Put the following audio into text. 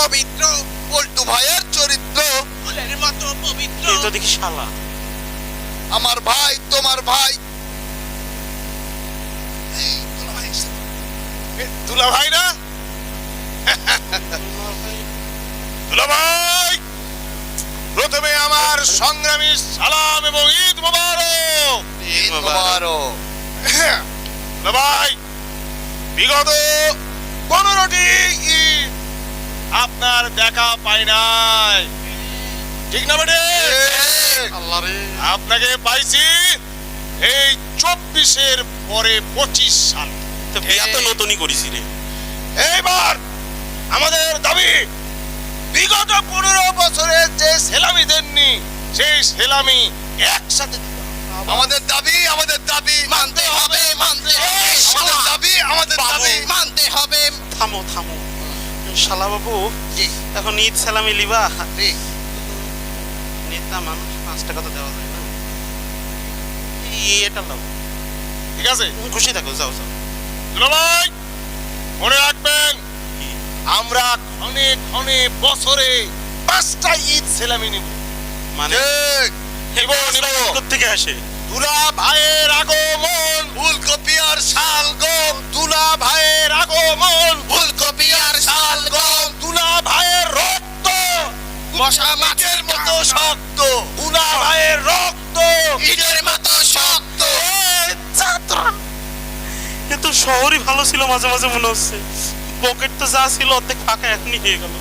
পবিত্র, পল্টু ভাইয়ের চরিত্র ফুলের মতো পবিত্র। এই তো দেখি শালা। আমার ভাই, তোমার ভাই। দুলা ভাই না? দুলা ভাই, প্রথমে আমার সংগ্রামী সালাম এবং ঈদ মোবারক। ঈদ মোবারক। দুলা ভাই, বিগত 15টি ঈদ আপনার দেখা পাই নাই, ঠিক না বেটে? আল্লাহ রে, আপনাকে পাইছি এই 24-এর পরে 25 সাল। তো বিয়া তো নতুনই করেছি রে। এইবার আমাদের দাবি, বিগত 15 বছরের যে সেলামি দেননি সেই সেলামি একসাথে দিতে হবে। আমাদের দাবি, আমাদের দাবি মানতে হবে, মানতে হবে, আমাদের দাবি, আমাদের দাবি। মানতে হবে। থামো থামো শালা বাবু, জি, এখন ঈদ সালামি লিবা। জি। নেতা মানুষ 5 টাকা তো দেওয়া যায় না। এটা লাও, ঠিক আছে? খুশি থাকো, যাও যাও। দুলা ভাই, মনে রাখবেন, আমরা ক্ষণে ক্ষণে বছরে 5টা ঈদ সেলামি নিব। মানে ঠিক। নিব। থেকে আসে দুলা ভাইয়ের আগমন, ফুলকপি আর শালগম, দুলা ভাইয়ের আগমন, ফুলকপি আর শালগম, দুলা ভাইয়ের রক্ত মশা মাছের মতো শক্ত, দুলা ভাইয়ের রক্ত ইটের মতো শক্ত। এ তো শহরই ভালো ছিল, মাঝে মাঝে মনে হচ্ছে পকেট তো যা ছিল অর্ধেক ফাঁকা এখনই হয়ে গেল।